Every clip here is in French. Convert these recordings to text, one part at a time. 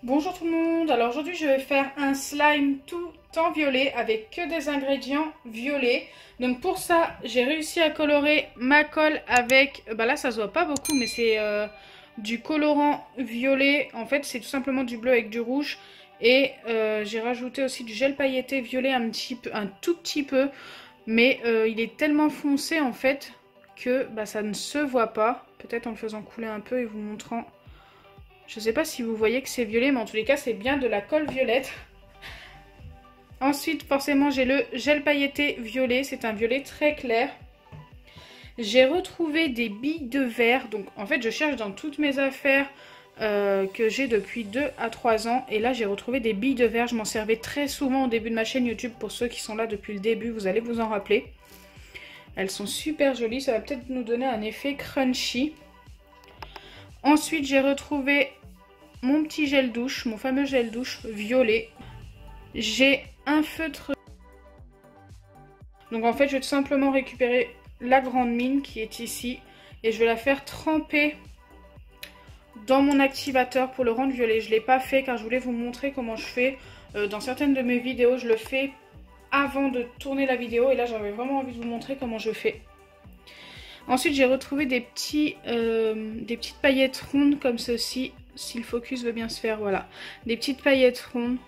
Bonjour tout le monde, alors aujourd'hui je vais faire un slime tout en violet avec que des ingrédients violets. Donc pour ça j'ai réussi à colorer ma colle avec, là ça se voit pas beaucoup mais c'est du colorant violet. En fait c'est tout simplement du bleu avec du rouge. Et j'ai rajouté aussi du gel pailleté violet un tout petit peu. Mais il est tellement foncé en fait que ça ne se voit pas. Peut-être en le faisant couler un peu et vous montrant. Je sais pas si vous voyez que c'est violet, mais en tous les cas, c'est bien de la colle violette. Ensuite, forcément, j'ai le gel pailleté violet. C'est un violet très clair. J'ai retrouvé des billes de verre. Donc, en fait, je cherche dans toutes mes affaires que j'ai depuis 2 à 3 ans. Et là, j'ai retrouvé des billes de verre. Je m'en servais très souvent au début de ma chaîne YouTube. Pour ceux qui sont là depuis le début, vous allez vous en rappeler. Elles sont super jolies. Ça va peut-être nous donner un effet crunchy. Ensuite, j'ai retrouvé mon petit gel douche, mon fameux gel douche violet. J'ai un feutre. Donc en fait, je vais tout simplement récupérer la grande mine qui est ici. Et je vais la faire tremper dans mon activateur pour le rendre violet. Je ne l'ai pas fait car je voulais vous montrer comment je fais. Dans certaines de mes vidéos, je le fais avant de tourner la vidéo. Et là, j'avais vraiment envie de vous montrer comment je fais. Ensuite, j'ai retrouvé des petites paillettes rondes comme ceci. Si le focus veut bien se faire, voilà. Des petites paillettes rondes.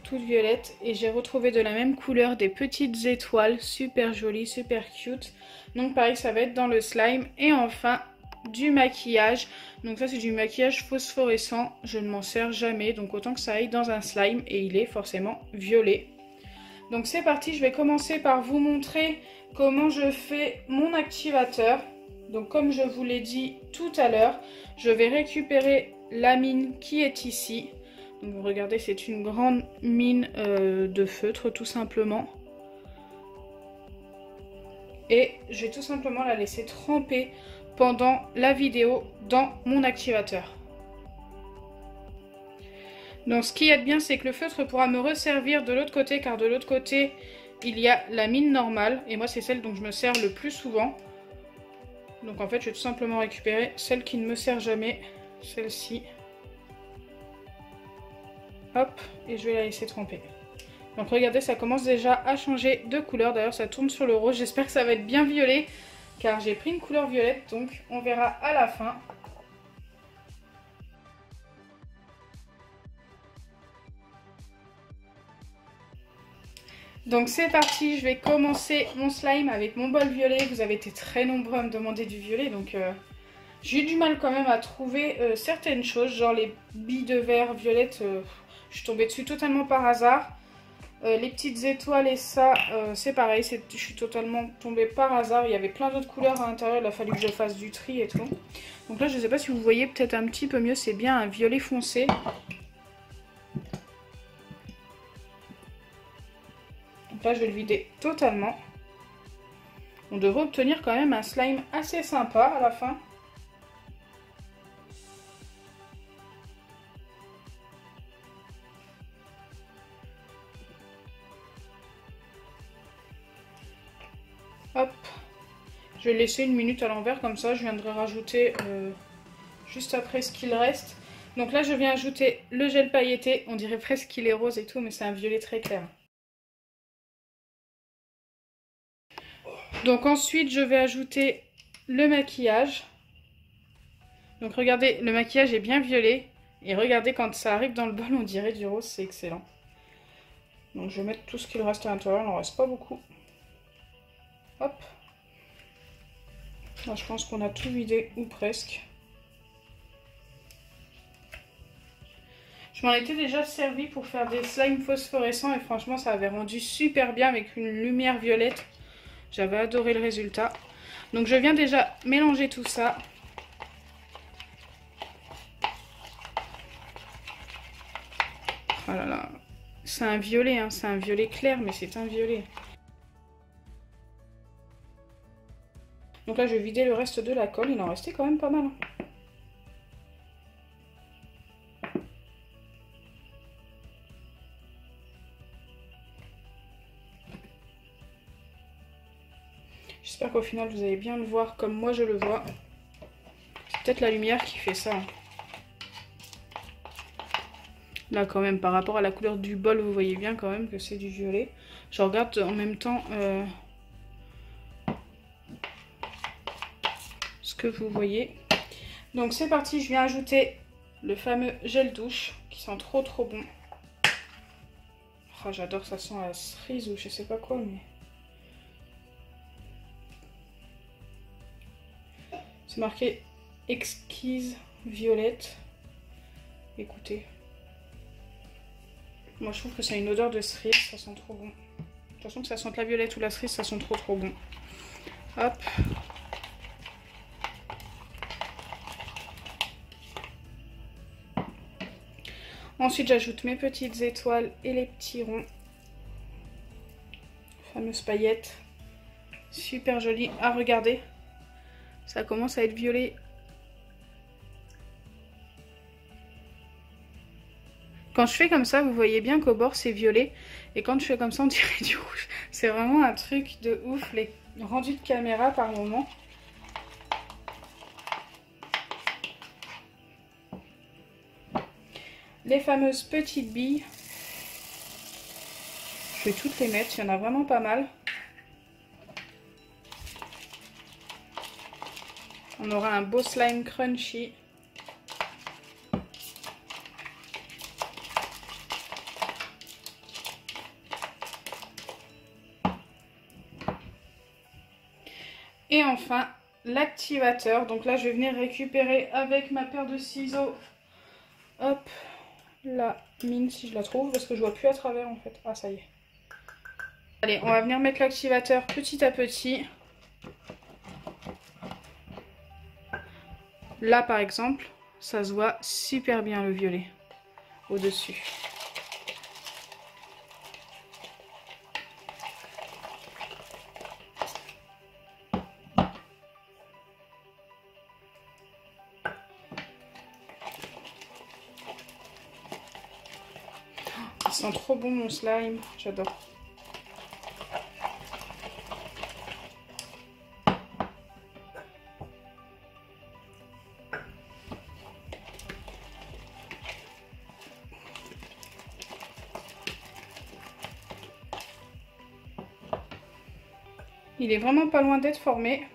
Toutes violettes. Et j'ai retrouvé de la même couleur des petites étoiles. Super jolies, super cute. Donc pareil, ça va être dans le slime. Et enfin, du maquillage. Donc ça, c'est du maquillage phosphorescent. Je ne m'en sers jamais. Donc autant que ça aille dans un slime. Et il est forcément violet. Donc c'est parti, je vais commencer par vous montrer comment je fais mon activateur. Donc comme je vous l'ai dit tout à l'heure, je vais récupérer la mine qui est ici. Donc vous regardez, c'est une grande mine de feutre tout simplement. Et je vais tout simplement la laisser tremper pendant la vidéo dans mon activateur. Donc ce qui est bien, c'est que le feutre pourra me resservir de l'autre côté, car de l'autre côté, il y a la mine normale. Et moi, c'est celle dont je me sers le plus souvent. Donc en fait, je vais tout simplement récupérer celle qui ne me sert jamais, celle-ci. Hop, et je vais la laisser tremper. Donc regardez, ça commence déjà à changer de couleur. D'ailleurs, ça tourne sur le rose. J'espère que ça va être bien violet, car j'ai pris une couleur violette. Donc on verra à la fin. Donc c'est parti, je vais commencer mon slime avec mon bol violet. Vous avez été très nombreux à me demander du violet, donc j'ai eu du mal quand même à trouver certaines choses, genre les billes de verre violettes, je suis tombée dessus totalement par hasard. Les petites étoiles et ça, c'est pareil, je suis totalement tombée par hasard. Il y avait plein d'autres couleurs à l'intérieur, il a fallu que je fasse du tri et tout. Donc là, je ne sais pas si vous voyez peut-être un petit peu mieux, c'est bien un violet foncé. Donc là, je vais le vider totalement. On devrait obtenir quand même un slime assez sympa à la fin. Hop. Je vais le laisser une minute à l'envers, comme ça je viendrai rajouter juste après ce qu'il reste. Donc là, je viens ajouter le gel pailleté. On dirait presque qu'il est rose et tout, mais c'est un violet très clair. Donc ensuite, je vais ajouter le maquillage. Donc regardez, le maquillage est bien violet. Et regardez, quand ça arrive dans le bol, on dirait du rose, c'est excellent. Donc je vais mettre tout ce qu'il reste à l'intérieur, il n'en reste pas beaucoup. Hop. Là, je pense qu'on a tout vidé, ou presque. Je m'en étais déjà servi pour faire des slimes phosphorescents et franchement ça avait rendu super bien avec une lumière violette. J'avais adoré le résultat. Donc je viens déjà mélanger tout ça. Oh là là, c'est un violet, hein. C'est un violet clair mais c'est un violet. Donc là je vais vider le reste de la colle, il en restait quand même pas mal. J'espère qu'au final vous allez bien le voir comme moi je le vois. C'est peut-être la lumière qui fait ça. Là quand même, par rapport à la couleur du bol, vous voyez bien quand même que c'est du violet. Je regarde en même temps ce que vous voyez. Donc c'est parti, je viens ajouter le fameux gel douche qui sent trop bon. Oh, j'adore, ça sent la cerise ou je sais pas quoi, mais... C'est marqué exquise violette. Écoutez. Moi je trouve que c'est une odeur de cerise, ça sent trop bon. De toute façon que ça sente la violette ou la cerise, ça sent trop bon. Hop. Ensuite j'ajoute mes petites étoiles et les petits ronds. Fameuses paillettes. Super jolies à regarder. Ça commence à être violet. Quand je fais comme ça, vous voyez bien qu'au bord c'est violet. Et quand je fais comme ça, on dirait du rouge. C'est vraiment un truc de ouf, les rendus de caméra par moment. Les fameuses petites billes. Je vais toutes les mettre, il y en a vraiment pas mal. On aura un beau slime crunchy. Et enfin, l'activateur. Donc là, je vais venir récupérer avec ma paire de ciseaux. Hop, la mine si je la trouve, parce que je vois plus à travers en fait. Ah, ça y est. Allez, on va venir mettre l'activateur petit à petit. Là, par exemple, ça se voit super bien le violet au-dessus. Il sent trop bon mon slime, j'adore. Il est vraiment pas loin d'être formé.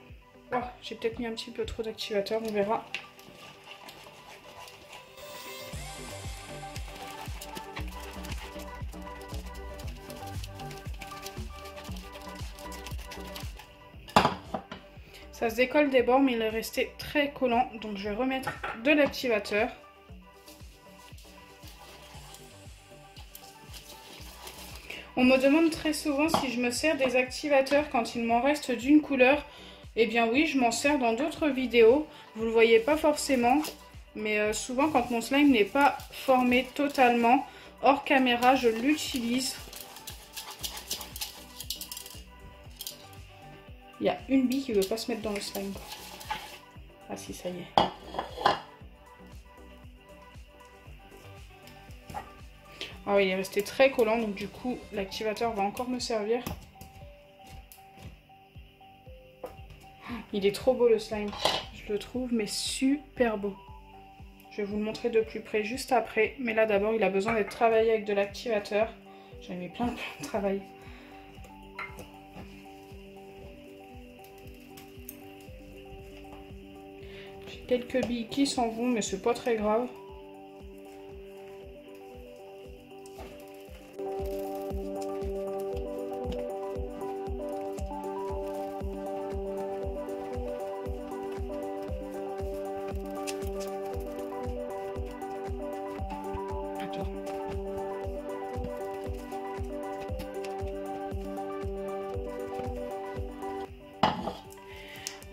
Oh, j'ai peut-être mis un petit peu trop d'activateur, on verra. Ça se décolle des bords, mais il est resté très collant, donc je vais remettre de l'activateur. On me demande très souvent si je me sers des activateurs quand il m'en reste d'une couleur. Eh bien oui, je m'en sers dans d'autres vidéos. Vous ne le voyez pas forcément, mais souvent quand mon slime n'est pas formé totalement, hors caméra, je l'utilise. Il y a une bille qui ne veut pas se mettre dans le slime. Ah si, ça y est. Ah oui, il est resté très collant, donc du coup, l'activateur va encore me servir. Il est trop beau le slime. Je le trouve, mais super beau. Je vais vous le montrer de plus près juste après. Mais là, d'abord, il a besoin d'être travaillé avec de l'activateur. J'en ai mis plein de travail. J'ai quelques billes qui s'en vont, mais c'est pas très grave.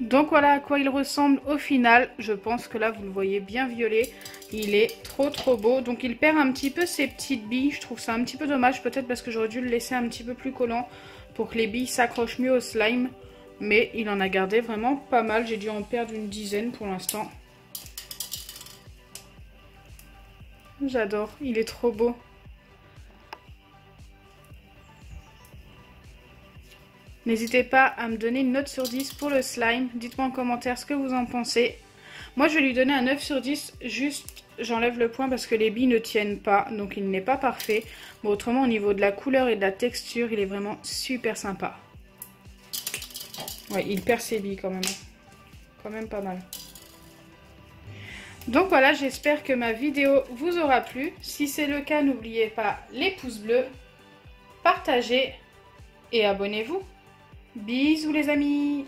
Donc voilà à quoi il ressemble au final. Je pense que là vous le voyez bien violet. Il est trop beau. Donc il perd un petit peu ses petites billes. Je trouve ça un petit peu dommage. Peut-être parce que j'aurais dû le laisser un petit peu plus collant pour que les billes s'accrochent mieux au slime. Mais il en a gardé vraiment pas mal. J'ai dû en perdre une dizaine pour l'instant. J'adore. Il est trop beau. N'hésitez pas à me donner une note sur 10 pour le slime. Dites-moi en commentaire ce que vous en pensez. Moi, je vais lui donner un 9 sur 10 juste j'enlève le point parce que les billes ne tiennent pas, donc il n'est pas parfait. Mais autrement, au niveau de la couleur et de la texture, il est vraiment super sympa. Ouais, il perd ses billes quand même. Quand même pas mal. Donc voilà, j'espère que ma vidéo vous aura plu. Si c'est le cas, n'oubliez pas les pouces bleus, partagez et abonnez-vous. Bisous les amis!